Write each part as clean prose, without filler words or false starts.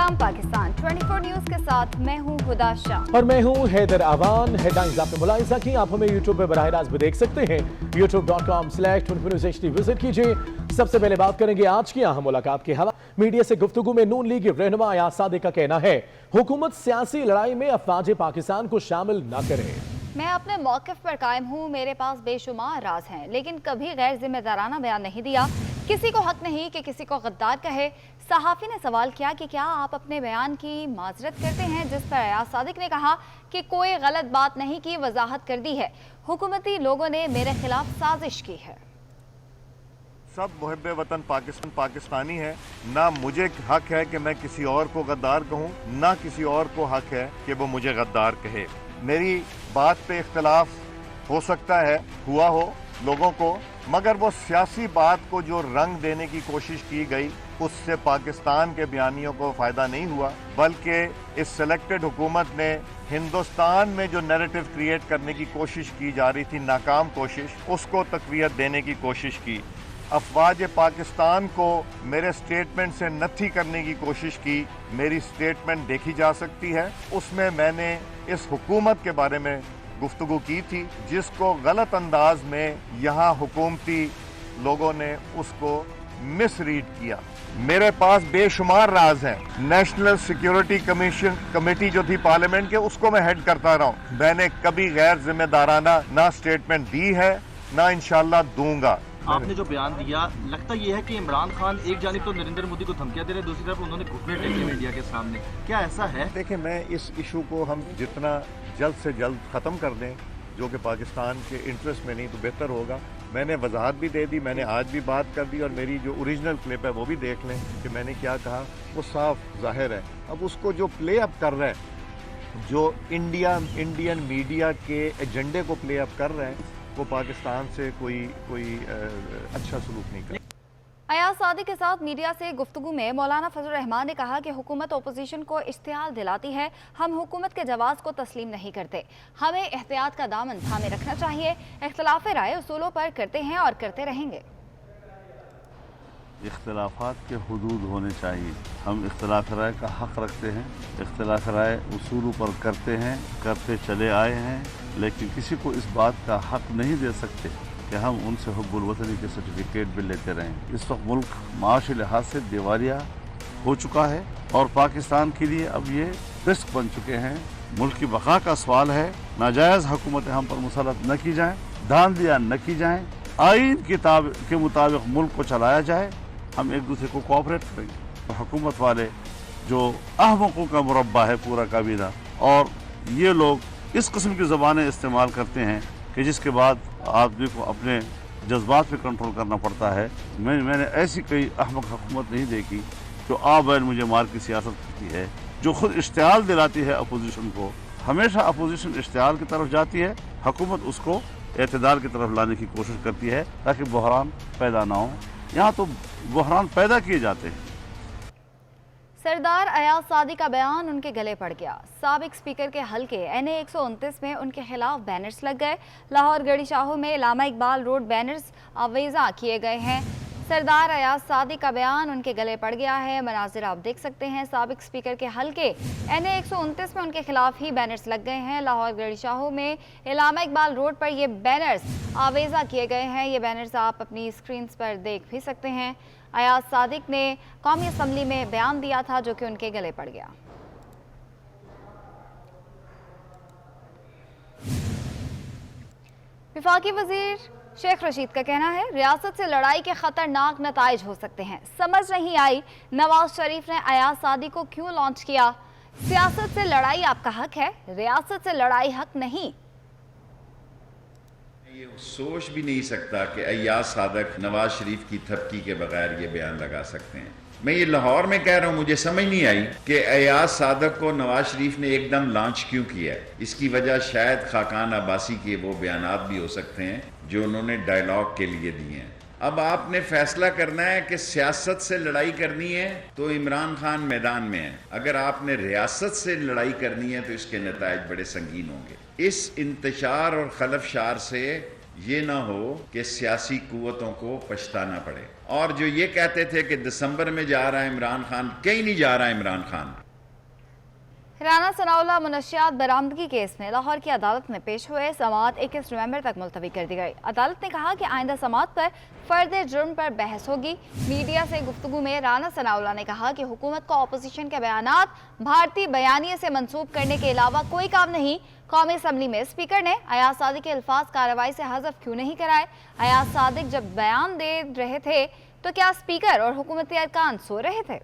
सलाम पाकिस्तान 24 न्यूज के साथ मैं हूं हुदा शाह और मैं हूं हैदर आवान। हेडलाइंस आपने मुलाहिजा की। आप हमें यूट्यूब पे बराह रास्त भी देख सकते हैं। youtube.com/24newsHD विजिट कीजिए। सबसे पहले बात करेंगे आज की अहम मुलाकात के हवाले। मीडिया से गुफ्तगू में नून लीग रहनुमा अयाज सादिक का कहना है हुकूमत सियासी लड़ाई में अफवाज पाकिस्तान को शामिल न करे। मैं अपने मौक़िफ़ पर कायम हूँ। मेरे पास बेशुमार राज हैं, लेकिन कभी गैर जिम्मेदाराना बयान नहीं दिया। किसी को हक नहीं कि किसी को गद्दार कहे। सहाफ़ी ने सवाल किया कि क्या आप अपने बयान की माजरत करते हैं, जिस पर अयाज सादिक ने कहा कि कोई गलत बात नहीं की, वजाहत कर दी है। हुकूमती लोगों ने मेरे खिलाफ साजिश की है। सब मुहिब्बे वतन पाकिस्तानी है। ना मुझे हक है कि मैं किसी और को गद्दार कहूँ, ना किसी और को हक है कि वो मुझे गद्दार कहे। मेरी बात पे इख्तलाफ हो सकता है, हुआ हो लोगों को, मगर वो सियासी बात को जो रंग देने की कोशिश की गई उससे पाकिस्तान के बयानियों को फ़ायदा नहीं हुआ, बल्कि इस सिलेक्टेड हुकूमत ने हिंदुस्तान में जो नैरेटिव क्रिएट करने की कोशिश की जा रही थी, नाकाम कोशिश, उसको तक़वियत देने की कोशिश की। अफवाज पाकिस्तान को मेरे स्टेटमेंट से नथी करने की कोशिश की। मेरी स्टेटमेंट देखी जा सकती है, उसमें मैंने इस हुकूमत के बारे में गुफ्तगू की थी, जिसको गलत अंदाज में यहाँ हुकूमती लोगों ने उसको मिसरीड किया। मेरे पास बेशुमार राज हैं। नेशनल सिक्योरिटी कमेटी जो थी पार्लियामेंट के, उसको मैं हेड करता रहा हूँ। मैंने कभी गैर जिम्मेदाराना ना स्टेटमेंट दी है, ना इंशाल्लाह दूंगा। आपने जो बयान दिया, लगता यह है कि इमरान खान एक जानिब तो नरेंद्र मोदी को धमकियां दे रहे, दूसरी तरफ उन्होंने घुटने टेके मीडिया के सामने। क्या ऐसा है? देखिए, मैं इस इशू को हम जितना जल्द से जल्द ख़त्म कर दें, जो कि पाकिस्तान के इंटरेस्ट में नहीं, तो बेहतर होगा। मैंने वजाहत भी दे दी, मैंने आज भी बात कर दी, और मेरी जो ओरिजिनल क्लिप है वो भी देख लें कि मैंने क्या कहा। वो साफ जाहिर है। अब उसको जो प्ले अप कर रहे हैं, जो इंडियन मीडिया के एजेंडे को प्ले अप कर रहे हैं, वो पाकिस्तान से कोई अच्छा सलूक नहीं कर। अयाज सादिक के साथ मीडिया से गुफ्तगू में मौलाना फजल रहमान ने कहा कि हुकूमत अपोजिशन को इश्तिहाल दिलाती है। हम हुकूमत के जवाब को तस्लीम नहीं करते। हमें एहतियात का दामन थामे रखना चाहिए। इख्तिलाफ राय उसूलों पर करते हैं और करते रहेंगे। इख्तिलाफात के हुदूद होने चाहिए। हम इख्तिलाफ राय का हक रखते हैं, इख्तिलाफ राय उसूलों पर करते हैं, करते चले आए हैं, लेकिन किसी को इस बात का हक नहीं दे सकते कि हम उनसे हुब्बुल वतनी के सर्टिफिकेट भी लेते रहें। इस वक्त मुल्क माशी लिहाज से दिवालिया हो चुका है और पाकिस्तान के लिए अब ये रिस्क बन चुके हैं। मुल्क की बका का सवाल है। नाजायज़ हुकूमतें हम पर मुसल्लत न की जाएँ, धांधलियाँ न की जाएँ, आइन किताब के मुताबिक मुल्क को चलाया जाए। हम एक दूसरे को कोऑपरेट करेंगे। हुकूमत वाले जो अहमकों का मुरब्बा है पूरा काबीना, और ये लोग इस किस्म की ज़बानें इस्तेमाल करते हैं कि जिसके बाद आदमी को अपने जज्बात पे कंट्रोल करना पड़ता है। मैंने ऐसी कोई अहमक हुकूमत नहीं देखी जो आबैन मुझे मार की सियासत करती है, जो खुद इश्तिहाल दिलाती है अपोजिशन को। हमेशा अपोजिशन इश्तिहाल की तरफ जाती है, हुकूमत उसको एतदाल की तरफ लाने की कोशिश करती है ताकि बहरान पैदा ना हो। यहाँ तो बहरान पैदा किए जाते हैं। सरदार अयाज सादिक का बयान उनके गले पड़ गया। साबिक स्पीकर के हल्के NA 129 में उनके खिलाफ बैनर्स लग गए। लाहौर गढ़ी शाहू में इलामा इकबाल रोड बैनर्स आवेजा किए गए हैं। सरदार अयाज सादिक का बयान उनके गले पड़ गया है। मनाजिर आप देख सकते हैं। साबिक स्पीकर के हल्के NA 129 में उनके खिलाफ ही बैनर्स लग गए हैं। लाहौर गढ़ी शाहू में इलामा इकबाल रोड पर ये बैनर्स आवेजा किए गए हैं। ये बैनर्स आप अपनी स्क्रीन पर देख भी सकते हैं। अयाज सादिक ने कौमी असम्बली में बयान दिया था जो कि उनके गले पड़ गया। विफाकी वजीर शेख रशीद का कहना है रियासत से लड़ाई के खतरनाक नताइज हो सकते हैं। समझ नहीं आई नवाज शरीफ ने अयाज सादिक को क्यों लॉन्च किया। सियासत से लड़ाई आपका हक है, रियासत से लड़ाई हक नहीं। ये सोच भी नहीं सकता कि अयाज सादिक नवाज शरीफ की थपकी के बगैर ये बयान लगा सकते हैं। मैं ये लाहौर में कह रहा हूँ, मुझे समझ नहीं आई कि अयाज सादिक को नवाज शरीफ ने एकदम लॉन्च क्यों किया है। इसकी वजह शायद खाकान अब्बासी के वो बयानात भी हो सकते हैं जो उन्होंने डायलॉग के लिए दिए हैं। अब आपने फैसला करना है कि सियासत से लड़ाई करनी है तो इमरान खान मैदान में है, अगर आपने रियासत से लड़ाई करनी है तो इसके नताइज बड़े संगीन होंगे। इस इंतशार और खलफशार से ये ना हो कि सियासी कुव्वतों को पछताना पड़े। और जो ये कहते थे कि दिसंबर में जा रहा है इमरान खान, कहीं नहीं जा रहा इमरान खान। राना सनाउल्लाह मुनशियात बरामदगी केस में लाहौर की अदालत में पेश हुए समाअत 21 नवंबर तक मुलतवी कर दी गई। अदालत ने कहा कि आइंदा समाअत पर फर्द जुर्म पर बहस होगी। मीडिया से गुफ्तगू में राना सनाउल्लाह ने कहा कि हुकूमत को अपोजिशन के बयानात भारतीय बयानिए से मंसूब करने के अलावा कोई काम नहीं। कौमी असम्बली में स्पीकर ने अयाज सादिक के अल्फाज कार्रवाई से हज़फ क्यों नहीं कराए? अयाज सादिक जब बयान दे रहे थे तो क्या स्पीकर और हुकूमती अरकान सो रहे थे?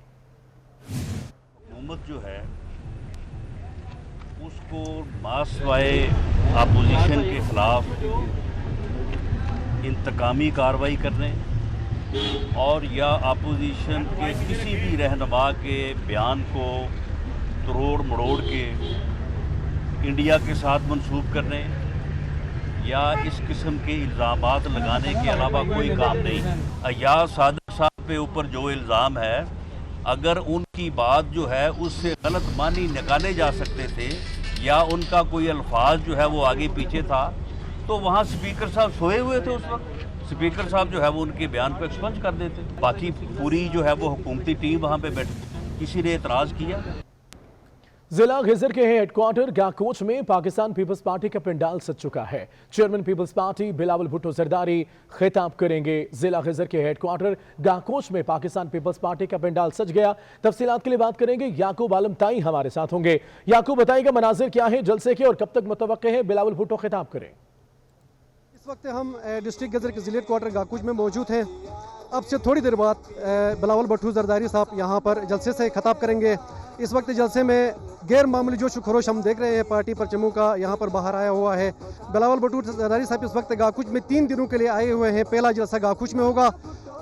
हुकूमत जो है उसको मासवाए अपोजिशन के खिलाफ इंतकामी कार्रवाई करने और या अपोजिशन के किसी भी रहनुमा के बयान को तोड़ मरोड़ के इंडिया के साथ मंसूब करने या इस किस्म के इल्ज़ामात लगाने के अलावा कोई काम नहीं। अयाज सादिक साहब पे ऊपर जो इल्ज़ाम है, अगर उनकी बात जो है उससे गलत मानी निकाले जा सकते थे या उनका कोई अल्फाज जो है वो आगे पीछे था, तो वहाँ स्पीकर साहब सोए हुए थे। उस वक्त स्पीकर साहब जो है वो उनके बयान को एक्सपंज कर देते। बाकी पूरी जो है वो हुकूमती टीम वहाँ पे बैठी, किसी ने एतराज़ किया? जिला खिजर के हेडक्वार्टर गाकोच में पाकिस्तान पीपल्स पार्टी का पंडाल सज चुका है। चेयरमैन पीपल्स पार्टी बिलावल भुट्टो जरदारी खिताब करेंगे। जिला खिजर के हेडक्वार्टर गाकोच में पाकिस्तान पीपल्स पार्टी का पंडाल सज गया। तफसीलात के लिए बात करेंगे, याकूब आलम ताई हमारे साथ होंगे। याकूब, बताइएगा मनाजिर क्या है जलसे के और कब तक मुतवक्के है बिलावल भुट्टो खिताब करें? इस वक्त हम डिस्ट्रिक्ट गजर के जिले क्वार्टर गाकुज में मौजूद हैं। अब से थोड़ी देर बाद बिलावल भुट्टो जरदारी साहब यहाँ पर जलसे से खिताब करेंगे। इस वक्त जलसे में गैर मामूली जोश खरोश हम देख रहे हैं। पार्टी परचमों का यहाँ पर बाहर आया हुआ है। बिलावल भुट्टो जरदारी साहब इस वक्त गाकुज में 3 दिनों के लिए आए हुए हैं। पहला जलसा गाकुज में होगा,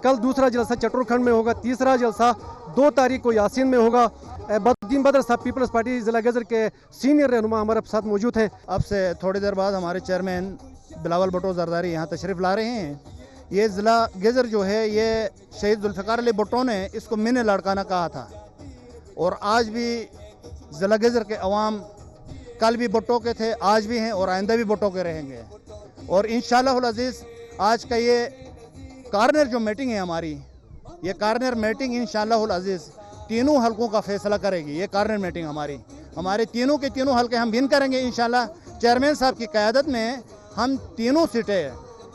कल दूसरा जलसा चटुरखंड में होगा, तीसरा जलसा 2 तारीख को यासीन में होगा। बदरुद्दीन बदर साहब पीपल्स पार्टी जिला गजर के सीनियर रहनुमा हमारे साथ मौजूद हैं। अब से थोड़ी देर बाद हमारे चेयरमैन बिलावल भुट्टो जरदारी यहाँ तशरीफ़ ला रहे हैं। ये ज़िला गजर जो है ये शहीद जुल्फ़िकार अली भुट्टो ने इसको मिने लड़काना कहा था और आज भी ज़िला गजर के अवाम कल भी भुट्टो के थे, आज भी हैं और आइंदा भी भुट्टो के रहेंगे। और इंशाअल्लाह अज़ीज़ आज का ये कार्नर जो मीटिंग है हमारी, ये कार्नर मीटिंग इंशाअल्लाह अज़ीज़ तीनों हलकों का फैसला करेगी। ये कार्नर मीटिंग हमारे तीनों के तीनों हलके हम भिन्न करेंगे इंशाअल्लाह। चेयरमैन साहब की क़यादत में हम तीनों सीटें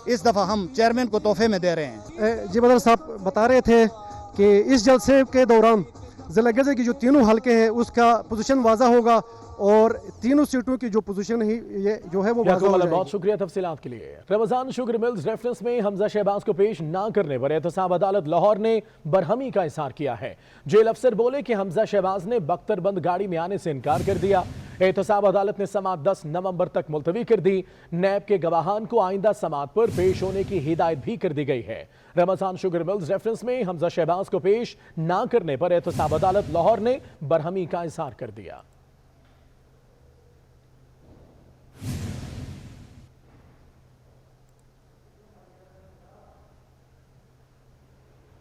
इस दफ़ा हम चेयरमैन को तोहफे में दे रहे हैं। जी बदर साहब बता रहे थे कि इस जलसे के दौरान ज़िला गजर की जो तीनों हलके हैं उसका पोजीशन वाज़ा होगा और तीनों सीटों की जो पोजीशन ही ये जो है वो बहुत शुक्रिया तफसीलात के लिए। रमजान शुगर मिल्स रेफरेंस में हमजा शहबाज को पेश ना करने पर एहतसाब अदालत लाहौर ने बरहमी का इजहार किया है। जेल अफसर बोले कि हमजा शहबाज ने बख्तरबंद गाड़ी में आने से इनकार कर दिया। एहतसाब अदालत ने समाअत 10 नवंबर तक मुलतवी कर दी। नैब के गवाहान को आइंदा समाअत पर पेश होने की हिदायत भी कर दी गई है। रमजान शुगर मिल्स रेफरेंस में हमजा शहबाज को पेश ना करने पर एहतसाब अदालत लाहौर ने बरहमी का इजहार कर दिया।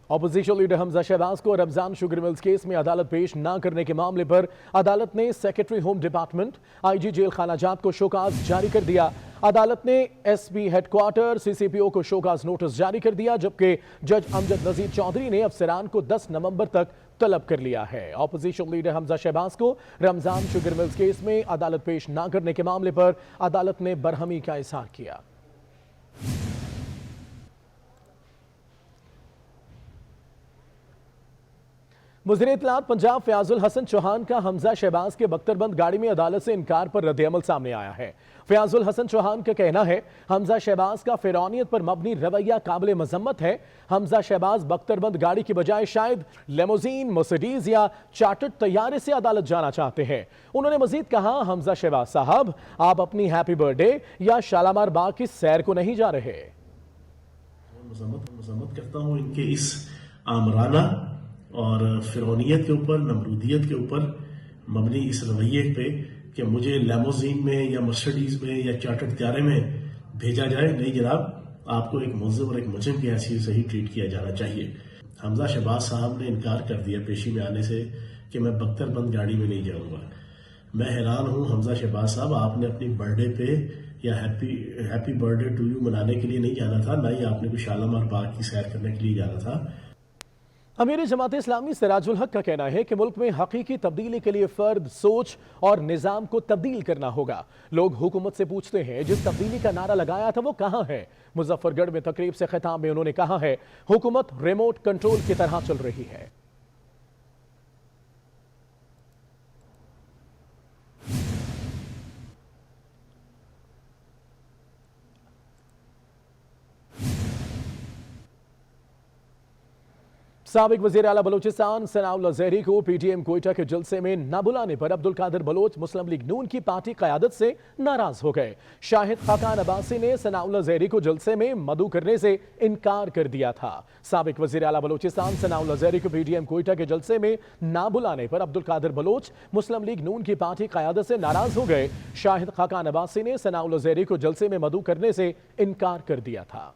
ऑपोजिशन लीडर हमजा शहबाज को रमजान शुगर मिल्स केस में अदालत पेश न करने के मामले पर अदालत ने secretary home department IG jail खानाजात को शोकाज जारी कर दिया। अदालत ने एसपी हेडक्वार्टर सीसीपीओ को शोकाज नोटिस जारी कर दिया, जबकि जज अमजद नजीर चौधरी ने अफसरान को 10 नवंबर तक तलब कर लिया है। ऑपोजिशन लीडर हमजा शहबाज को रमजान शुगर मिल्स केस में अदालत पेश न करने के मामले पर अदालत ने बरहमी का इजहार किया। मुज़ीर इत्तलात पंजाब फयाजुल हसन चौहान का हमजा शहबाज के बख्तरबंद गाड़ी में अदालत से इनकार पर रद्द-ए-अमल सामने आया है। फयाजुल हसन चौहान का कहना है हमजा शहबाज का फिरौनियत पर मबनी रवैया काबिल मजम्मत है। हमजा शहबाज बख्तरबंद गाड़ी की बजाय शायद लेमोजीन, मर्सिडीज या चार्टर्ड तैयारे से अदालत जाना चाहते हैं। उन्होंने मजीद कहा, हमजा शहबाज साहब आप अपनी हैप्पी बर्थडे या शालामार बाग की सैर को नहीं जा रहे। मजम्मत करता हूँ इनके इस आमराना और फिरौनियत के ऊपर, नमरूदियत के ऊपर मबनी इस रवैये पे कि मुझे लेमोजीन में या मर्सिडीज में या चार्टर्ड तैयारे में भेजा जाए। नहीं जनाब, आपको एक मुल्ज़िम और एक मुजरिम की हैसियत से ही ट्रीट किया जाना चाहिए। हमजा शहबाज साहब ने इनकार कर दिया पेशी में आने से कि मैं बख्तरबंद गाड़ी में नहीं जाऊंगा। मैं हैरान हूं हमजा शहबाज साहब, आपने अपनी बर्थडे पे या हैप्पी बर्थडे टू यू मनाने के लिए नहीं जाना था, ना ही आपने कोई शालामार बाग की सैर करने के लिए जाना था। अमीर जमात इस्लामी सिराजुल हक का कहना है कि मुल्क में हकीकी तब्दीली के लिए फर्द, सोच और निजाम को तब्दील करना होगा। लोग हुकूमत से पूछते हैं जिस तब्दीली का नारा लगाया था वो कहां है। मुजफ्फरगढ़ में तकरीब से खिताब में उन्होंने कहा है हुकूमत रिमोट कंट्रोल की तरह चल रही है। साबिक वजीर आला बलूचिस्तान सनाउल्लाह ज़हरी को पीटीएम कोयटा के जलसे में न बुलाने पर अब्दुल कादिर बलोच मुस्लिम लीग नून की पार्टी क़यादत से नाराज हो गए। शाहिद खाकान अब्बासी ने सनाउल्लाह ज़हरी को जलसे में मदऊ करने से इनकार कर दिया था। साबिक वजीर आला बलूचिस्तान सनाउल्लाह ज़हरी को पीटीएम कोयटा के जलसे में न बुलाने पर अब्दुल कादिर बलोच मुस्लिम लीग नून की पार्टी क़यादत से नाराज हो गए। शाहिद खाकान अब्बासी ने सनाउल्लाह ज़हरी को जलसे में मदऊ करने से इनकार कर दिया था।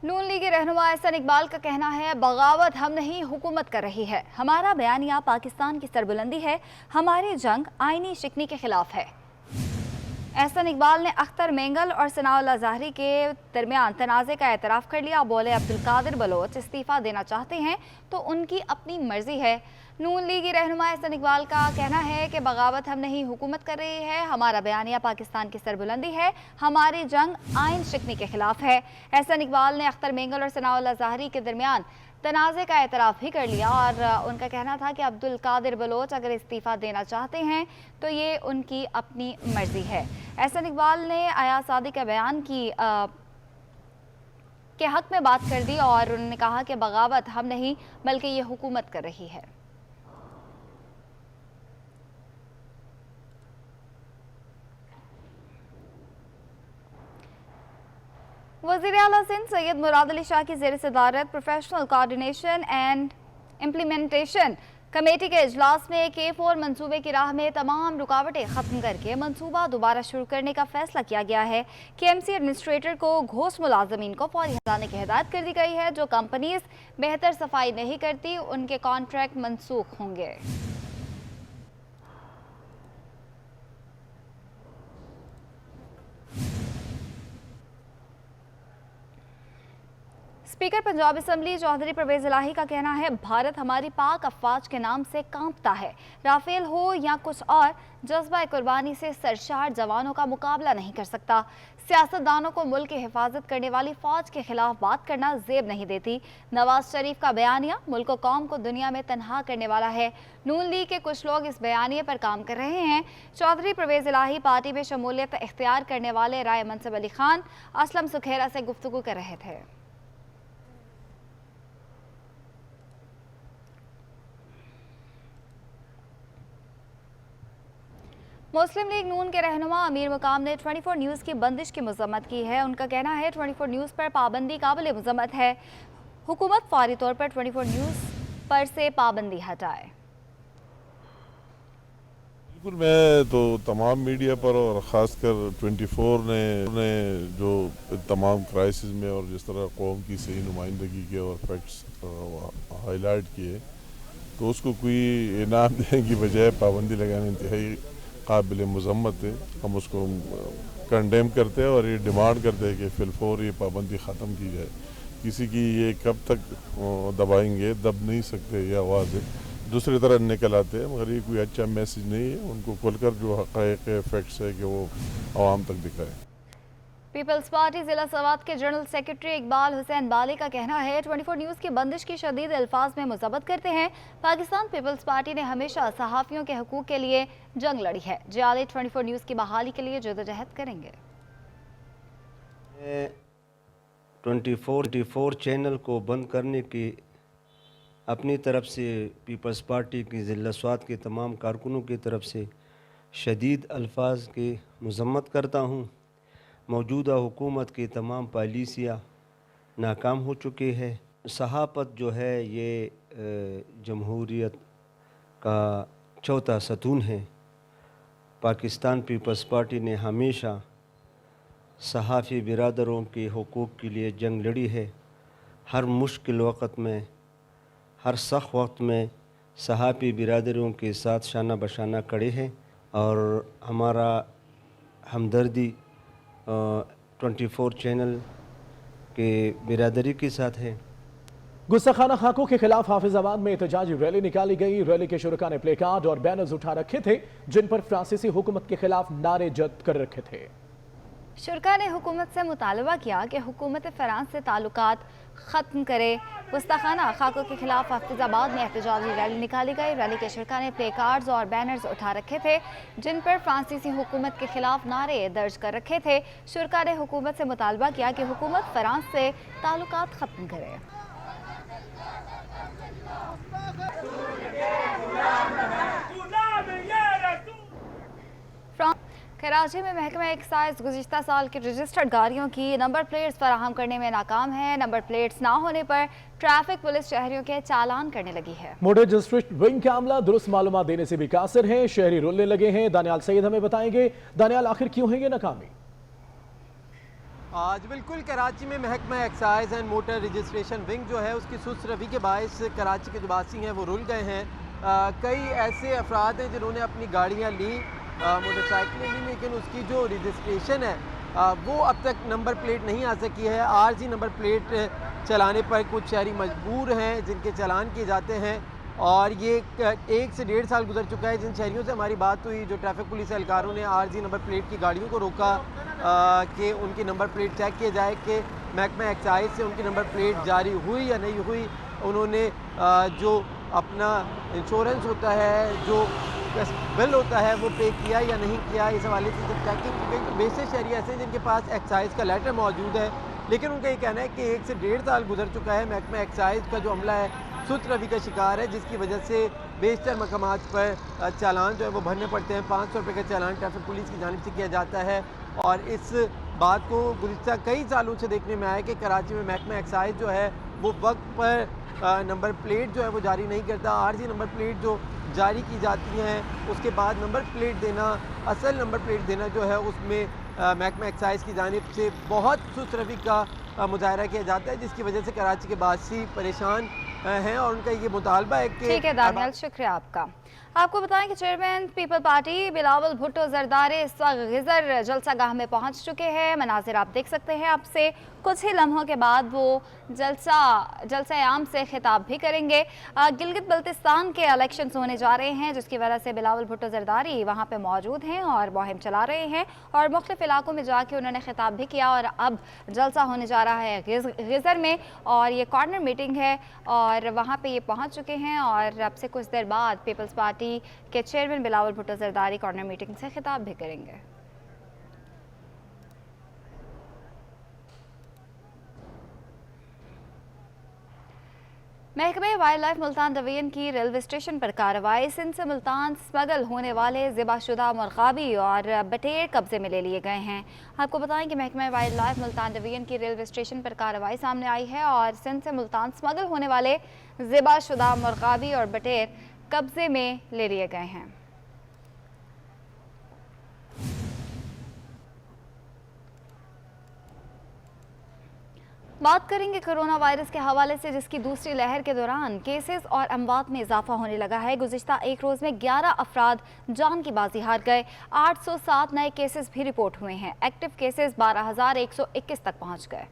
नून लीग के रहनुमा एहसन इकबाल का कहना है बगावत हम नहीं हुकूमत कर रही है। हमारा बयानिया पाकिस्तान की सरबुलंदी है, हमारी जंग आईनी शिकनी के खिलाफ है। एहसन इकबाल ने अख्तर मेंगल और सनाउल्लाह ज़हरी के दरमियान तनाज़े का एतराफ़ कर लिया। बोले अब्दुल कादिर बलोच इस्तीफ़ा देना चाहते हैं तो उनकी अपनी मर्जी है। नून लीगी रहनुमा एहसन इकबाल का कहना है कि बगावत हम नहीं हुकूमत कर रही है, हमारा बयानिया पाकिस्तान की सरबुलंदी है, हमारी जंग आइन शिकनी के खिलाफ है। एहसन इकबाल ने अख्तर मेंगल और सनाउल्लाह ज़हरी के दरमियान तनाज़े का एतराफ़ भी कर लिया और उनका कहना था कि अब्दुल कादिर बलोच अगर इस्तीफ़ा देना चाहते हैं तो ये उनकी अपनी मर्जी है। एहसन इकबाल ने अयाज सादिक के बयान के हक में बात कर दी और उन्होंने कहा कि बगावत हम नहीं बल्कि ये हुकूमत कर रही है। वज़ीर आला सिंध सैयद मुराद अली शाह की ज़ेर सदारत professional coordination and implementation committee के इजलास में K4 मंसूबे की राह में तमाम रुकावटें ख़त्म करके मंसूबा दोबारा शुरू करने का फैसला किया गया है। KMC एडमिनिस्ट्रेटर को घोष मुलाजमीन को फौरी हटाने की हिदायत कर दी गई है। जो कंपनीज बेहतर सफाई नहीं करती उनके कॉन्ट्रैक्ट मनसूख होंगे। स्पीकर पंजाब असम्बली चौधरी परवेज इलाही का कहना है भारत हमारी पाक अफवाज के नाम से कांपता है। राफेल हो या कुछ और, जज्बा कुर्बानी से सरशार जवानों का मुकाबला नहीं कर सकता। सियासतदानों को मुल्क की हिफाजत करने वाली फौज के खिलाफ बात करना जेब नहीं देती। नवाज शरीफ का बयानिया मुल्क और कौम को दुनिया में तनहा करने वाला है। नून लीग के कुछ लोग इस बयानिए पर काम कर रहे हैं। चौधरी परवेज इलाही पार्टी में शमूलियत इख्तियार करने वाले राय मनसब अली खान असलम सुखेरा से गुफ्तगू कर रहे थे। मुस्लिम लीग नून के रहनुमा अमीर मुकाम ने 24 न्यूज़ की बंदिश की मजम्मत की है। उनका कहना है 24 न्यूज़ पर पाबंदी काबिल मजम्मत है। हुकूमत फौरी तौर पर 24 न्यूज़ पर से पाबंदी हटाए। बिल्कुल, मैं तो तमाम मीडिया पर और ख़ासकर 24 ने जो तमाम क्राइसिस में और जिस तरह कौम की सही नुमाइंदगी के और फैक्ट्स हाईलाइट किए तो उसको कोई इनाम देने की बजाय पाबंदी लगाना इंतहाई काबिल मजम्मत है। हम उसको कंडेम करते हैं और ये डिमांड करते हैं कि फिलफौर ये पाबंदी ख़त्म की जाए। किसी की ये कब तक दबाएंगे, दब नहीं सकते, ये आवाज़ है दूसरी तरह निकल आते हैं, मगर ये कोई अच्छा मैसेज नहीं है। उनको खुलकर जो हक़ाइक़ फैक्ट्स है कि वो आवाम तक दिखाए। पीपल्स पार्टी जिला सवात के जनरल सेक्रेटरी इकबाल हुसैन बाली का कहना है 24 न्यूज़ की बंदिश की शदीद अल्फाज में मुज़ब्बत करते हैं। पाकिस्तान पीपल्स पार्टी ने हमेशा सहाफ़ियों के हकूक़ के लिए जंग लड़ी है। जाली 24 न्यूज़ की बहाली के लिए जदोजहद करेंगे। 24 चैनल को बंद करने की अपनी तरफ से पीपल्स पार्टी की जिला स्वात के तमाम कारकुनों की तरफ से शदीद अल्फाज की मज़म्मत करता हूँ। मौजूदा हुकूमत की तमाम पॉलिसियाँ नाकाम हो चुकी है। सहाफ़त जो है ये जमहूरियत का चौथा सतून है। पाकिस्तान पीपल्स पार्टी ने हमेशा सहाफ़ी बिरादरों के हुकूक़ के लिए जंग लड़ी है। हर मुश्किल वक़्त में, हर सख्त वक्त में सहाफ़ी बिरादरों के साथ शाना बशाना खड़े हैं और हमारा हमदर्दी 24 चैनल के बिरादरी के साथ है। गुस्ताखाना खाकों के खिलाफ हाफिजाबाद में एहतजाजी रैली निकाली गई। रैली के शुरका ने प्ले कार्ड और बैनर्स उठा रखे थे जिन पर फ्रांसीसी हुकूमत के खिलाफ नारे जद कर रखे थे। शुरका ने हुकूमत से मुतालबा किया कि हुकूमत फ्रांस से ताल्लुकात ख़त्म करे। गुस्ताखाना खाकों के खिलाफ हाफिजाबाद में एहतजाजी रैली निकाली गई। रैली के शुरका ने प्ले कार्ड्स और बैनर्स उठा रखे थे जिन पर फ्रांसीसी हुकूमत के खिलाफ नारे दर्ज कर रखे थे। शुरका ने हुकूमत से मुतालबा किया कि हुकूमत फ्रांस से ताल्लुकात ख़त्म करे। कराची में महकमा एक्साइज गुज़िश्ता साल की रजिस्टर्ड गाड़ियों की नंबर प्लेट्स फराहम करने में नाकाम है। नंबर प्लेट्स ना होने पर ट्रैफिक पुलिस शहरियों के चालान करने लगी है। मोटर रजिस्ट्रेशन विंग का अमला दुरुस्त मालूमात देने से भी कासिर है। शहरी रुलने लगे हैं। दानियाल सईद हमें बताएंगे। दानियाल, आखिर क्यों है ये नाकामी? आज बिल्कुल कराची में महकमा excise and motor registration wing जो है उसकी सुस्त रवि के बायस कराची के जो वासी हैं वो रुल गए हैं। कई ऐसे अफराद हैं जिन्होंने अपनी गाड़ियाँ ली, मोटरसाइकिलें ली, लेकिन उसकी जो रजिस्ट्रेशन है वो अब तक नंबर प्लेट नहीं आ सकी है। आरजी नंबर प्लेट चलाने पर कुछ शहरी मजबूर हैं जिनके चालान किए जाते हैं और ये 1 से 1.5 साल गुजर चुका है। जिन शहरियों से हमारी बात हुई, जो ट्रैफिक पुलिस एहलकारों ने आरजी नंबर प्लेट की गाड़ियों को रोका कि उनकी नंबर प्लेट चेक किए जाए कि महकमा एक्साइज से उनकी नंबर प्लेट जारी हुई या नहीं हुई। उन्होंने जो अपना इंश्योरेंस होता है, जो बिल होता है, वो पे किया या नहीं किया। इस हवाले से जब चेकिंग की गई तो बेशक शहरी ऐसे हैं जिनके पास एक्साइज का लेटर मौजूद है, लेकिन उनका ये कहना है कि 1 से 1.5 साल गुजर चुका है। महकमा एक्साइज का जो अमला है सुस्त रवि का शिकार है, जिसकी वजह से बेशतर मकामात पर चालान जो है वो भरने पड़ते हैं। 500 रुपये का चालान ट्रैफिक पुलिस की जानिब से किया जाता है और इस बात को गुज़िश्ता कई सालों से देखने में आया कि कराची में महकमा एक्साइज जो है वो वक्त पर नंबर प्लेट जो है वो जारी नहीं करता। आरजी नंबर प्लेट जो जारी की जाती हैं उसके बाद नंबर प्लेट देना, असल नंबर प्लेट देना जो है उसमें महकमा एक्साइज की जानिब से बहुत सुस्त रवि का मुजाहरा किया जाता है, जिसकी वजह से कराची के वासी परेशान हैं और उनका ये मुतालबा है कि ठीक है दानियाल, शुक्रिया आपका। आपको बताएं कि chairman people party Bilawal Bhutto Zardari इस वक्त गिजर जलसागाह में पहुंच चुके हैं। मनाजिर आप देख सकते हैं। आपसे कुछ ही लम्हों के बाद वो जलसा आम से खिताब भी करेंगे। गिलगित बल्तिस्तान के इलेक्शंस होने जा रहे हैं, जिसकी वजह से बिलावल भुट्टो जरदारी वहाँ पे मौजूद हैं और मुहिम चला रहे हैं और मुख्तलिफ इलाकों में जाके उन्होंने खिताब भी किया और अब जलसा होने जा रहा है गिजर में और ये कॉर्नर मीटिंग है और वहाँ पे ये पहुँच चुके हैं और अब से कुछ देर बाद पीपल्स पार्टी के chairman Bilawal Bhutto Zardari corner meeting से खिताब भी करेंगे। महकमे वाइल्ड लाइफ मुल्तान डिवीजन की रेलवे स्टेशन पर कार्रवाई। सिंध से मुल्तान स्मगल होने वाले ज़िबाशुदा मुर्गाबी और बटेर कब्जे में ले लिए गए हैं। आपको बताएं कि महकमे वाइल्ड लाइफ मुल्तान डिवीजन की रेलवे स्टेशन पर कार्रवाई सामने आई है और सिंध से मुल्तान स्मगल होने वाले ज़िबाशुदा मुर्गाबी और बटेर कब्जे में ले लिए गए हैं। बात करेंगे कोरोना वायरस के हवाले से, जिसकी दूसरी लहर के दौरान केसेस और अमवात में इजाफा होने लगा है। गुज़िश्ता एक रोज़ में 11 अफराद जान की बाजी हार गए। 807 नए केसेस भी रिपोर्ट हुए हैं। एक्टिव केसेस 12,121 तक पहुँच गए।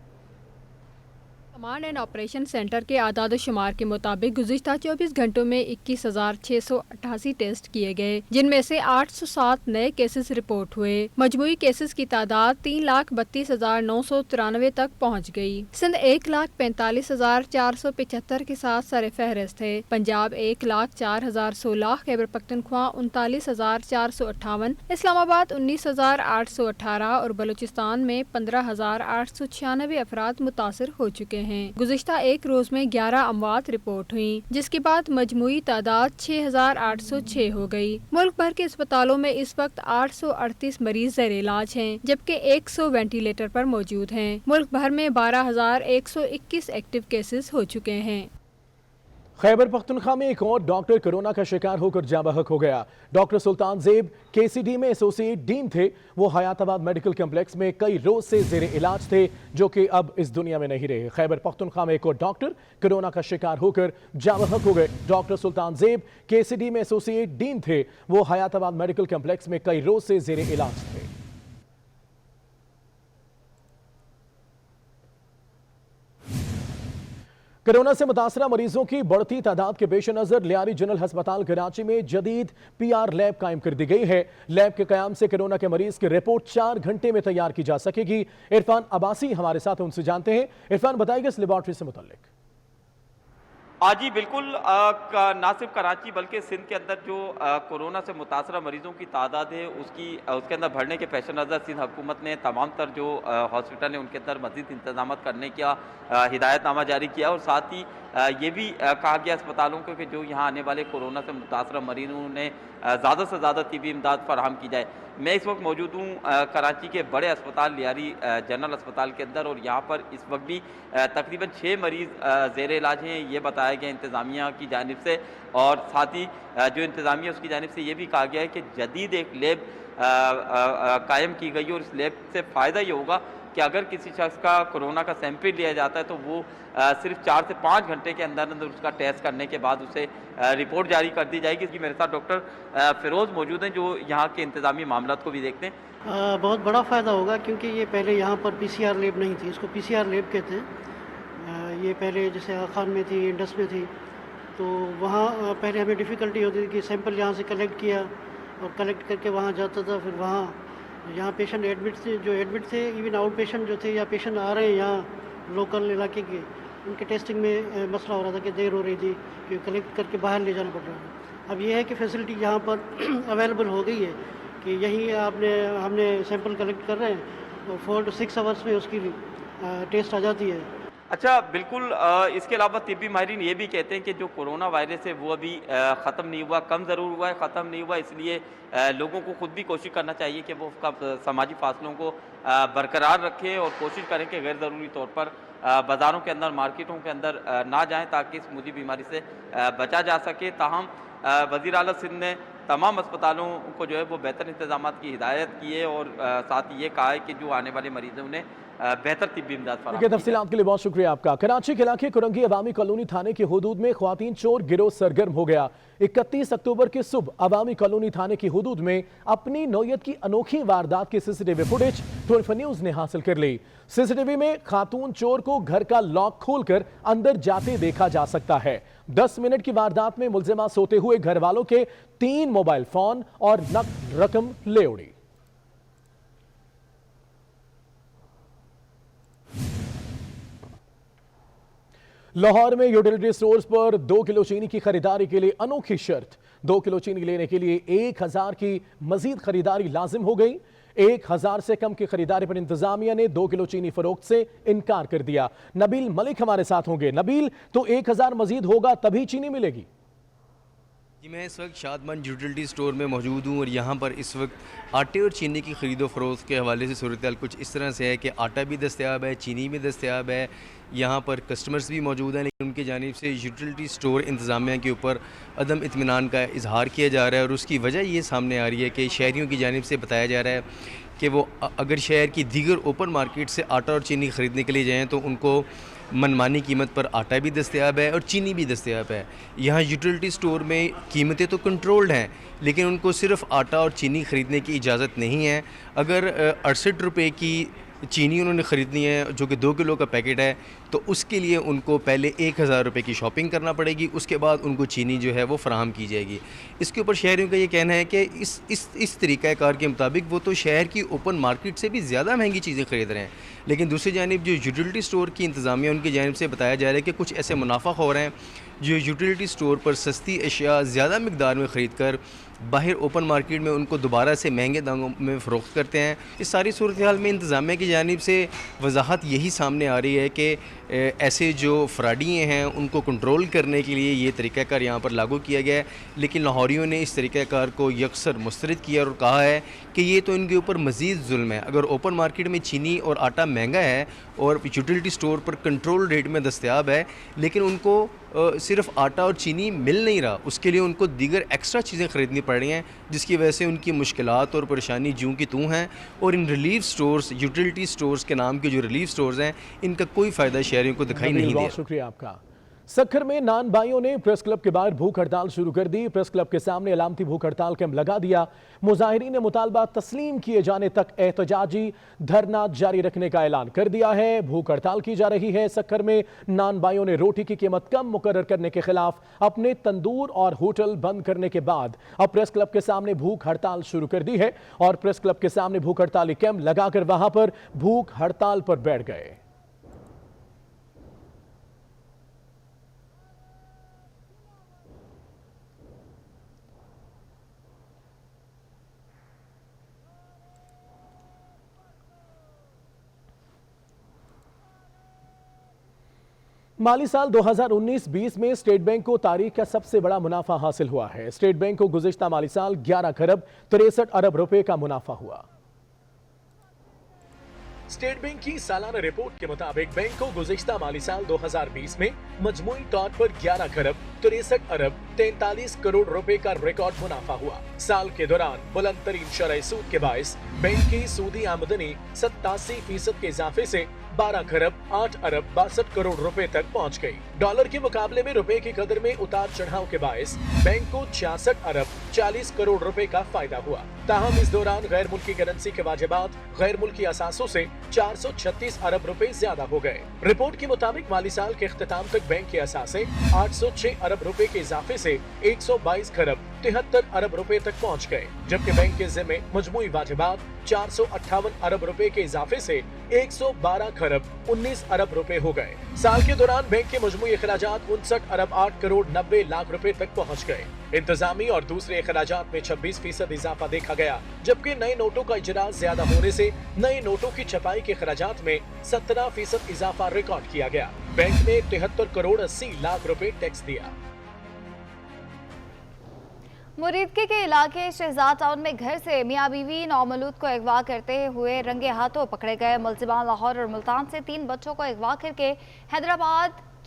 कमांड एंड ऑपरेशन सेंटर के आदाद शुमार के मुताबिक गुज़िश्ता 24 घंटों में 21,688 टेस्ट किए गए, जिनमें से 807 नए केसेस रिपोर्ट हुए। मजमूई केसेस की तादाद 3,32,993 तक पहुंच गई। सिंध 1,45,475 के साथ सर फहरिस्त है। पंजाब 1,04,016, खैबर पख्तनख्वा 39,458, इस्लामाबाद 19,818 और बलूचिस्तान में 15,896 अफराद मुतासर हो चुके हैं। गुज़िश्ता एक रोज में 11 अमवात रिपोर्ट हुई, जिसके बाद मजमूई तादाद 6,806 हो गई। मुल्क भर के अस्पतालों में इस वक्त 838 मरीज ज़ेर इलाज हैं, जबकि 100 वेंटिलेटर पर मौजूद हैं। मुल्क भर में 12,121 एक्टिव केसेस हो चुके हैं। खैबर पख्तूनख्वा में एक और डॉक्टर कोरोना का शिकार होकर जाँ बहक हो गया। डॉक्टर सुल्तान जेब केसीडी में एसोसिएट डीन थे। वो हयाताबाद मेडिकल कम्प्लेक्स में कई रोज से जेरे इलाज थे, जो कि अब इस दुनिया में नहीं रहे। खैबर पख्तूनख्वा में एक और डॉक्टर कोरोना का शिकार होकर जाँ बहक हो गए। डॉक्टर सुल्तान जेब केसीडी में एसोसिएट डीन थे। वो हयाताबाद मेडिकल कम्प्लेक्स में कई रोज से जेरे इलाज थे। कोरोना से मुतासरा मरीजों की बढ़ती तादाद के पेश नजर लियारी जनरल अस्पताल कराची में जदीद पीआर लैब कायम कर दी गई है। लैब के कयाम से कोरोना के मरीज की रिपोर्ट 4 घंटे में तैयार की जा सकेगी। इरफान अब्बासी हमारे साथ, उनसे जानते हैं। इरफान, बताइए इस लेबॉर्ट्री से मुतल्लिक। जी बिल्कुल, ना सिर्फ कराची बल्कि सिंध के अंदर जो कोरोना से मुतासरा मरीजों की तादाद है उसके अंदर बढ़ने के पेश नज़र सिंध हुकूमत ने तमाम तर जो हॉस्पिटल हैं उनके अंदर मज़ीद इंतजाम करने का हिदायतनामा जारी किया और साथ ही ये भी कहा गया अस्पतालों को कि जो यहाँ आने वाले कोरोना से मुतासरा मरीजों ने ज़्यादा से ज़्यादा तिबी इमदाद फराहम की जाए। मैं इस वक्त मौजूद हूँ कराची के बड़े अस्पताल लियारी जनरल अस्पताल के अंदर और यहाँ पर इस वक्त भी तकरीबन 6 मरीज़ ज़ेर इलाज हैं, ये बताया गया इंतज़ामिया की जानिब से। और साथ ही जो इंतज़ामिया उसकी जानिब से ये भी कहा गया है कि जदीद एक लैब कायम की गई और इस लैब से फ़ायदा ये होगा कि अगर किसी शख्स का कोरोना का सैंपल लिया जाता है तो वो सिर्फ 4 से 5 घंटे के अंदर अंदर उसका टेस्ट करने के बाद उसे रिपोर्ट जारी कर दी जाएगी। इसकी मेरे साथ डॉक्टर फिरोज़ मौजूद हैं जो यहाँ के इंतज़ामी मामलात को भी देखते हैं। बहुत बड़ा फ़ायदा होगा क्योंकि ये पहले यहाँ पर पीसीआर लैब नहीं थी, इसको पीसीआर लैब कहते हैं। ये पहले जैसे आगा खान में थी, इंडस में थी, तो वहाँ पहले हमें डिफ़िकल्टी होती थी कि सैंपल यहाँ से कलेक्ट किया और कलेक्ट करके वहाँ जाता था, फिर वहाँ यहाँ पेशेंट एडमिट थे इवन आउट पेशेंट जो थे या पेशेंट आ रहे हैं यहाँ लोकल इलाके के, उनके टेस्टिंग में मसला हो रहा था कि देर हो रही थी कि कलेक्ट करके बाहर ले जाना पड़ रहा है। अब ये है कि फैसिलिटी यहाँ पर अवेलेबल हो गई है कि यहीं हमने सैंपल कलेक्ट कर रहे हैं और 4 to 6 आवर्स में उसकी टेस्ट आ जाती है। अच्छा, बिल्कुल। इसके अलावा तिब्बी माहिरीन ये भी कहते हैं कि जो कोरोना वायरस है वो अभी ख़त्म नहीं हुआ, कम ज़रूर हुआ है, ख़त्म नहीं हुआ। इसलिए लोगों को खुद भी कोशिश करना चाहिए कि वो समाजी फासलों को बरकरार रखें और कोशिश करें कि गैर ज़रूरी तौर पर बाज़ारों के अंदर, मार्केटों के अंदर ना जाएं ताकि इस मुदी बीमारी से बचा जा सके। ताहम वज़ीर आला सिंध ने तमाम अस्पतालों को जो है वो बेहतर इंतजाम की हिदायत की है और साथ ही ये कहा है कि जो आने वाले मरीजों ने बेहतर तिब्बी इमदाद फराहम। तफसीलात के लिए बहुत शुक्रिया आपका। कराची के इलाके कुरंगी अवामी कॉलोनी थाने की हुदूद में ख्वातीन चोर गिरोह सरगर्म हो गया। 31 अक्टूबर की सुबह अवामी कॉलोनी थाने की हुदूद में अपनी नौयत की अनोखी वारदात की सीसीटीवी फुटेज 24 न्यूज ने हासिल कर ली। सीसीटीवी में खातून चोर को घर का लॉक खोलकर अंदर जाते देखा जा सकता है। 10 मिनट की वारदात में मुलजिमा सोते हुए घर वालों के 3 मोबाइल फोन और नकद रकम ले उड़ी। लाहौर में यूटिलिटी स्टोर्स पर 2 किलो चीनी की खरीदारी के लिए अनोखी शर्त। 2 किलो चीनी लेने के लिए 1000 की मजीद खरीदारी लाजिम हो गई। 1000 से कम की खरीदारी पर इंतजामिया ने 2 किलो चीनी फरोख्त से इनकार कर दिया। नबील मलिक हमारे साथ होंगे। नबील, तो 1000 मजीद होगा तभी चीनी मिलेगी? जी, मैं इस वक्त शादमंद यूटिलिटी स्टोर में मौजूद हूँ और यहाँ पर इस वक्त आटे और चीनी की ख़रीदो फरोख्त के हवाले से सूरत कुछ इस तरह से है कि आटा भी दस्तयाब है, चीनी भी दस्तयाब है, यहाँ पर कस्टमर्स भी मौजूद हैं, लेकिन उनकी जानिब से यूटिलिटी स्टोर इंतज़ामिया के ऊपर अदम इत्मीनान का इजहार किया जा रहा है और उसकी वजह ये सामने आ रही है कि शहरियों की जानिब से बताया जा रहा है कि वो अगर शहर की दीगर ओपन मार्केट से आटा और चीनी ख़रीदने के लिए जाएँ तो उनको मनमानी कीमत पर आटा भी दस्तयाब है और चीनी भी दस्तयाब है। यहाँ यूटिलिटी स्टोर में कीमतें तो कंट्रोल्ड हैं, लेकिन उनको सिर्फ आटा और चीनी ख़रीदने की इजाज़त नहीं है। अगर 68 रुपये की चीनी उन्होंने ख़रीदनी है जो कि 2 किलो का पैकेट है, तो उसके लिए उनको पहले 1000 रुपये की शॉपिंग करना पड़ेगी, उसके बाद उनको चीनी जो है वो फ़राहम की जाएगी। इसके ऊपर शहरियों का ये कहना है कि इस तरीक़ाकार के मुताबिक वो तो शहर की ओपन मार्केट से भी ज़्यादा महंगी चीज़ें ख़रीद रहे हैं, लेकिन दूसरी जानिब जो यूटिलिटी स्टोर की इंतज़ामिया उनकी जानिब से बताया जा रहा है कि कुछ ऐसे मुनाफा हो रहे हैं जो यूटिलिटी स्टोर पर सस्ती अशिया ज़्यादा मिकदार में ख़रीद कर बाहर ओपन मार्केट में उनको दोबारा से महंगे दामों में फ़रोख्त करते हैं। इस सारी सूरत हाल में इंतज़ामिया की जानिब से वजाहत यही सामने आ रही है कि ऐसे जो फ्राडिये हैं उनको कंट्रोल करने के लिए ये तरीक़ाकार यहाँ पर लागू किया गया है, लेकिन लाहौरियों ने इस तरीक़ाकार को यकसर मुस्तरद किया और कहा है कि ये तो इनके ऊपर मज़ीद जुल्म है। अगर ओपन मार्केट में चीनी और आटा महंगा है और यूटिलिटी स्टोर पर कंट्रोल रेट में दस्तयाब है, लेकिन उनको सिर्फ आटा और चीनी मिल नहीं रहा, उसके लिए उनको दीगर एक्स्ट्रा चीज़ें ख़रीदनी पड़ रही हैं, जिसकी वजह से उनकी मुश्किलात और परेशानी जूं की तूं हैं। और in relief stores, utility stores के नाम के जो रिलीफ स्टोर्स हैं, इनका कोई फ़ायदा शहरियों को दिखाई नहीं दे रहा। शुक्रिया आपका। सक्खर में नान भाइयों ने प्रेस क्लब के बाहर भूख हड़ताल शुरू कर दी। प्रेस क्लब के सामने अलामती भूख हड़ताल कैंप लगा दिया। मुजाहिरीन ने मुतालबा तस्लीम किए जाने तक एहतजाजी धरना जारी रखने का ऐलान कर दिया है। भूख हड़ताल की जा रही है। सक्खर में नान भाइयों ने रोटी की कीमत कम मुकर्रर करने के खिलाफ अपने तंदूर और होटल बंद करने के बाद अब प्रेस क्लब के सामने भूख हड़ताल शुरू कर दी है और प्रेस क्लब के सामने भूख हड़ताली कैंप लगाकर वहां पर भूख हड़ताल पर बैठ गए। माली साल 2019-20 में स्टेट बैंक को तारीख का सबसे बड़ा मुनाफा हासिल हुआ है। स्टेट बैंक को गुज़िश्ता माली साल 11 खरब 63 अरब रुपए का मुनाफा हुआ। स्टेट बैंक की सालाना रिपोर्ट के मुताबिक बैंक को गुज़िश्ता माली साल 2020 में मजमूई तौर पर 11 खरब 63 अरब 43 करोड़ रुपए का रिकॉर्ड मुनाफा हुआ। साल के दौरान बुलंद तरीन शरह सूद के बायस बैंक की सूदी आमदनी 87% के इजाफे से 12 खरब 8 अरब 62 करोड़ रुपए तक पहुंच गई। डॉलर के मुकाबले में रुपए की कदर में उतार चढ़ाव के बायस बैंक को 66 अरब 40 करोड़ रुपए का फायदा हुआ। ताहम इस दौरान गैर मुल्की करेंसी के वाजिबात गैर मुल्की असासों से 436 अरब रुपए ज्यादा हो गए। रिपोर्ट के मुताबिक माली साल के इख्तिताम तक बैंक के असासे 806 अरब रुपए के इजाफे से 122 खरब 73 अरब रुपए तक पहुंच गए, जबकि बैंक के जिम्मे मजमूई वाजिबात 458 अरब रुपए के इजाफे से 112 खरब 19 अरब रुपए हो गए। साल के दौरान बैंक के मजमूई अखराजात 59 अरब 8 करोड़ 90 लाख रुपए तक पहुंच गए। इंतजामी और दूसरे अखराजात में 26% इजाफा देखा गया, जबकि नए नोटों का इजरा ज्यादा होने से नए नोटों की छपाई के अखराजात में 17% इजाफा रिकॉर्ड किया गया। बैंक ने 73 करोड़ 80 लाख रुपए टैक्स दिया। मुरीदके के इलाके शहजाद टाउन में घर से मियाँ बीवी नौमलूद को अगवा करते हुए रंगे हाथों पकड़े गए। मुलजिमान लाहौर और मुल्तान से 3 बच्चों को अगवा करके हैदराबाद में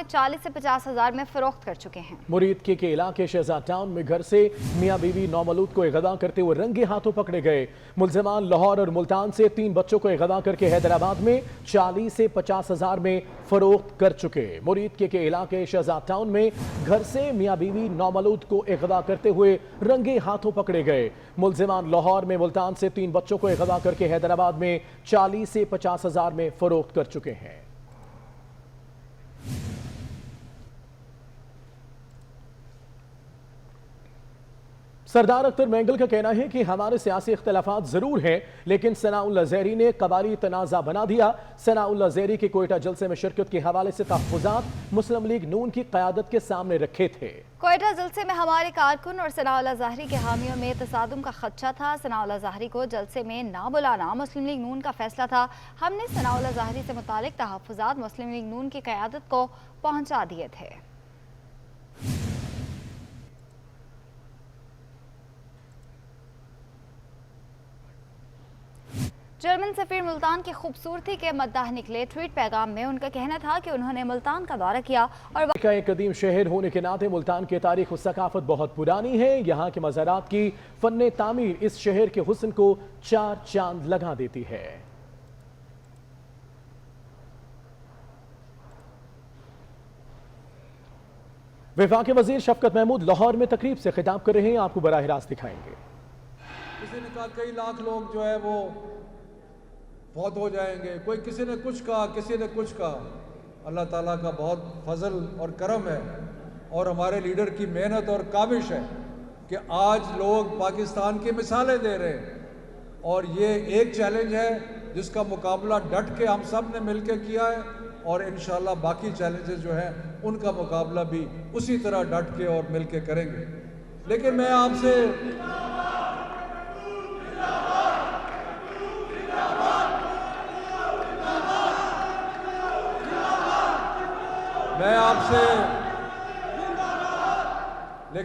40 से 50 हजार में फरोख्त कर चुके हैं। मुरीदके के इलाके शहजाद टाउन में घर से मियाँ बीवी नौमलूद को अगवा करते हुए रंगे हाथों पकड़े गए। मुलजिमान लाहौर और मुल्तान से 3 बच्चों को अगवा करके हैदराबाद में 40 से 50 हजार में फरोख्त कर चुके। मुरीदके के इलाके शहजाद टाउन में घर से मियाँ बीवी नौमलूद को अगवा करते हुए रंगे हाथों पकड़े गए। मुलजिमान लाहौर में मुल्तान से 3 बच्चों को अगवा करके हैदराबाद में 40 से 50 हजार में फरोख्त कर चुके हैं। सरदार अख्तर मैंगल का कहना है कि हमारे सियासी इख्तिलाफात जरूर हैं, लेकिन सनाउल्लाह ज़हरी ने कबाली तनाज़ा बना दिया। सनाउल्लाह ज़हरी के कोयटा जलसे में शिरकत के हवाले से तहफ़्फ़ुज़ात मुस्लिम लीग नून की क़यादत के सामने रखे थे। कोयटा जलसे में हमारे कारकुन और सनाउल्लाह ज़हरी के हामियों में तसादुम का खदशा था। सनाउल्लाह ज़हरी को जलसे में ना बुलाना मुस्लिम लीग नून का फैसला था। हमने सनाउल्लाह ज़हरी से मुतालिक तहफ़्फ़ुज़ात मुस्लिम लीग नून की क़यादत को पहुँचा दिए थे। जर्मन सफीर मुल्तान की खूबसूरती के मद्दाह निकले। ट्वीट पैगाम में उनका कहना था कि उन्होंने मुल्तान का दौरा किया और एक कदीम शहर होने के नाते मुल्तान की तारीख और सकाफत बहुत पुरानी है। यहाँ के मज़ारात की फन्ने तामीर इस शहर के हुस्न को 4 चांद लगा देती है। वफाक वजीर शफकत महमूद लाहौर में तकरीब से खिताब कर रहे हैं, आपको बराह रास्त दिखाएंगे। किसी ने कहा कई लाख लोग जो है वो फौत हो जाएंगे, कोई किसी ने कुछ कहा, किसी ने कुछ कहा। अल्लाह ताला का बहुत फजल और करम है और हमारे लीडर की मेहनत और काविश है कि आज लोग पाकिस्तान की मिसालें दे रहे हैं और ये एक चैलेंज है जिसका मुकाबला डट के हम सब ने मिलकर किया है और इंशाल्लाह बाकी चैलेंजेस जो हैं उनका मुकाबला भी उसी तरह डट के और मिल के करेंगे। लेकिन मैं आपसे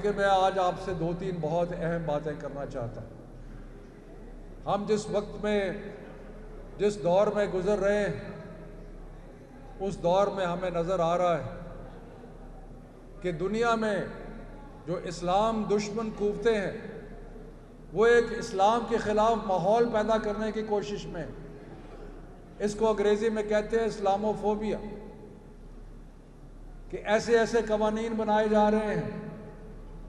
मैं आज आपसे 2-3 बहुत अहम बातें करना चाहता हूँ। हम जिस वक्त में जिस दौर में गुजर रहे हैं उस दौर में हमें नज़र आ रहा है कि दुनिया में जो इस्लाम दुश्मन कूवते हैं वो एक इस्लाम के ख़िलाफ़ माहौल पैदा करने की कोशिश में, इसको अंग्रेज़ी में कहते हैं इस्लामोफोबिया, कि ऐसे ऐसे कवानीन बनाए जा रहे हैं,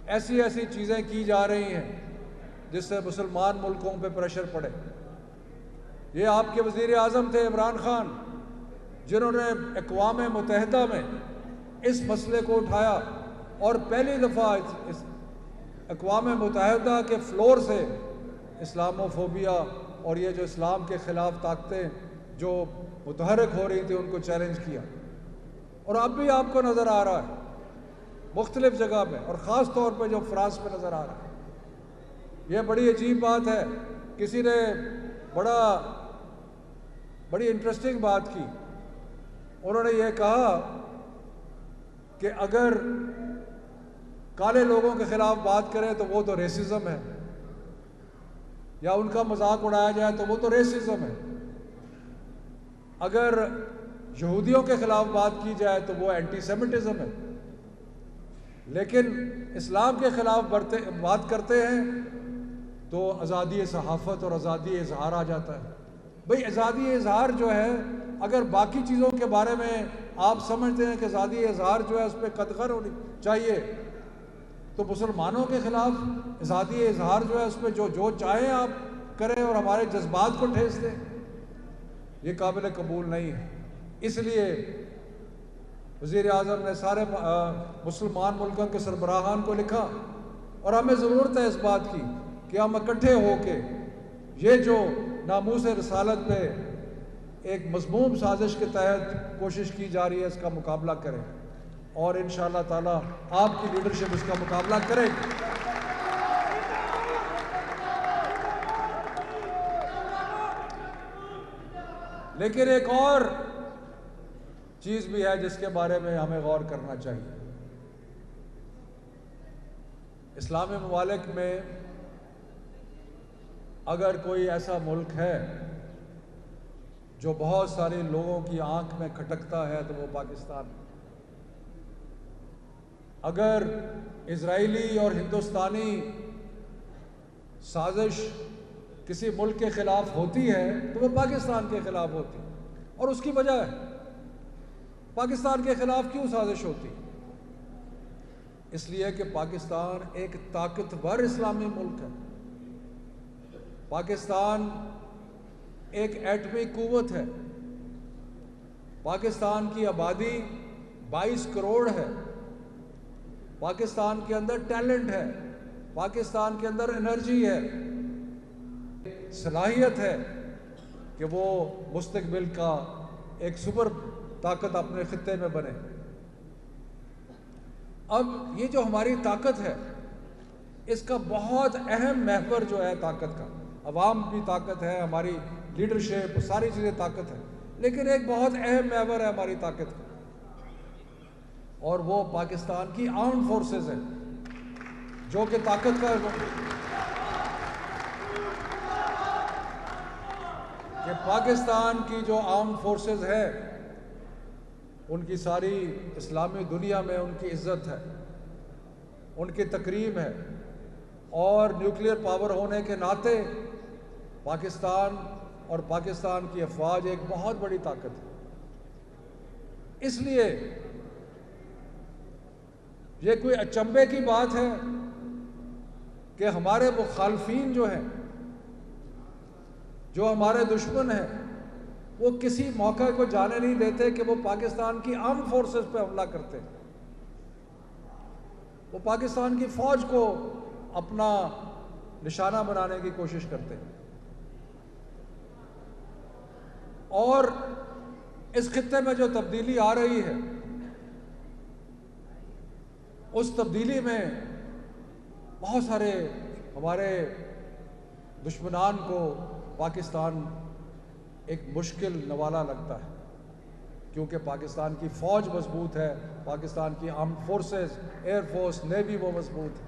ऐसी ऐसी चीज़ें की जा रही हैं जिससे मुसलमान मुल्कों पे प्रेशर पड़े। ये आपके वज़ीर आज़म थे इमरान खान, जिन्होंने अक़वाम मुत्तहिदा में इस मसले को उठाया और पहली दफ़ा इस अक़वाम मुत्तहिदा के फ्लोर से इस्लामोफोबिया और ये जो इस्लाम के ख़िलाफ़ ताकतें जो मुतहरक हो रही थी उनको चैलेंज किया। और अब भी आपको नज़र आ रहा है मुख्तलिफ जगह पे, और ख़ास तौर पे जो फ्रांस में नज़र आ रहा है। यह बड़ी अजीब बात है, किसी ने बड़ी इंटरेस्टिंग बात की। उन्होंने ये कहा कि अगर काले लोगों के ख़िलाफ़ बात करें तो वो तो रेसिज्म है, या उनका मजाक उड़ाया जाए तो वो तो रेसिज्म है, अगर यहूदियों के ख़िलाफ़ बात की जाए तो वो एंटीसेमिटिज़म है, लेकिन इस्लाम के ख़िलाफ़ बात करते हैं तो आज़ादी सहाफ़त और आज़ादी इज़हार आ जाता है। भाई आज़ादी इज़हार जो है, अगर बाकी चीज़ों के बारे में आप समझते हैं कि आज़ादी इज़हार जो है उस पर कदगर होनी चाहिए, तो मुसलमानों के ख़िलाफ़ आज़ादी इज़हार जो है उस पर जो चाहें आप करें और हमारे जज्बात को ठेस दें, ये काबिल कबूल नहीं है। इसलिए वज़ीर आज़म ने सारे मुसलमान मुल्कों के सरबराहान को लिखा, और हमें ज़रूरत है इस बात की कि हम इकट्ठे होके ये जो नामूस रसालत पे एक मज़मूम साजिश के तहत कोशिश की जा रही है इसका मुकाबला करें, और इंशाअल्लाह ताला आपकी लीडरशिप इसका मुकाबला करेगी। लेकिन एक और चीज़ भी है जिसके बारे में हमें गौर करना चाहिए। इस्लामी ममालिक में अगर कोई ऐसा मुल्क है जो बहुत सारे लोगों की आंख में खटकता है तो वो पाकिस्तान है। अगर इजरायली और हिंदुस्तानी साजिश किसी मुल्क के ख़िलाफ़ होती है तो वो पाकिस्तान के ख़िलाफ़ होती है, और उसकी वजह है पाकिस्तान के ख़िलाफ़ क्यों साजिश होती, इसलिए कि पाकिस्तान एक ताकतवर इस्लामी मुल्क है। पाकिस्तान एक एटमी कुव्वत है। पाकिस्तान की आबादी 22 करोड़ है। पाकिस्तान के अंदर टैलेंट है, पाकिस्तान के अंदर एनर्जी है, सलाहियत है कि वो मुस्तकबिल का एक सुपर ताकत अपने खित्ते में बने। अब ये जो हमारी ताकत है इसका बहुत अहम महवर जो है ताकत का, अवाम भी ताकत है, हमारी लीडरशिप, सारी चीज़ें ताकत है, लेकिन एक बहुत अहम महवर है हमारी ताकत का, और वो पाकिस्तान की आर्म्ड फोर्सेस है, जो कि ताकत का कि पाकिस्तान की जो आर्म्ड फोर्सेस है उनकी सारी इस्लामी दुनिया में उनकी इज्जत है, उनकी तकरीम है, और न्यूक्लियर पावर होने के नाते पाकिस्तान और पाकिस्तान की अफवाज एक बहुत बड़ी ताकत है। इसलिए ये कोई अचंभे की बात है कि हमारे मुखालफीन जो हैं, जो हमारे दुश्मन हैं, वो किसी मौके को जाने नहीं देते कि वो पाकिस्तान की आर्म्ड फोर्सेस पे हमला करते हैं। वो पाकिस्तान की फौज को अपना निशाना बनाने की कोशिश करते हैं, और इस खित्ते में जो तब्दीली आ रही है उस तब्दीली में बहुत सारे हमारे दुश्मनान को पाकिस्तान एक मुश्किल नवाला लगता है, क्योंकि पाकिस्तान की फ़ौज मजबूत है, पाकिस्तान की आर्म्ड फोर्सेस, एयरफोर्स, नेवी वो मजबूत है।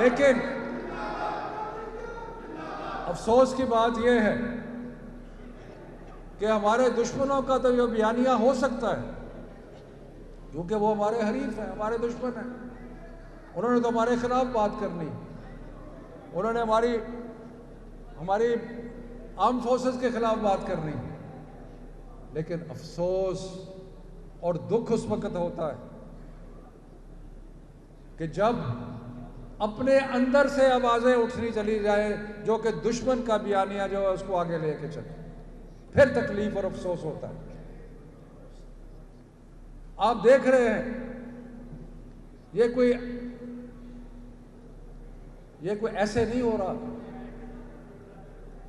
लेकिन अफसोस की बात यह है कि हमारे दुश्मनों का तो ये बयानिया हो सकता है, क्योंकि वो हमारे हरीफ हैं, हमारे दुश्मन हैं। उन्होंने तो हमारे खिलाफ बात करनी, उन्होंने हमारी आर्म फोर्सेस के खिलाफ बात करनी। लेकिन अफसोस और दुख उस वक्त होता है कि जब अपने अंदर से आवाजें उठनी चली जाए जो कि दुश्मन का बयानिया जो है उसको आगे लेके चले, फिर तकलीफ और अफसोस होता है। आप देख रहे हैं ये कोई ऐसे नहीं हो रहा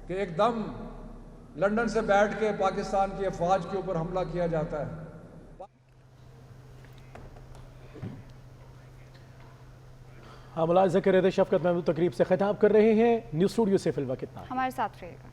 कि एकदम लंदन से बैठ के पाकिस्तान की अफवाज के ऊपर हमला किया जाता है। मुलाहिज़ा कर रहे थे शफकत महमूद तकरीब से खिताब कर रहे हैं। न्यूज़ स्टूडियो से फिलहाल इतना। हमारे साथ रहिएगा।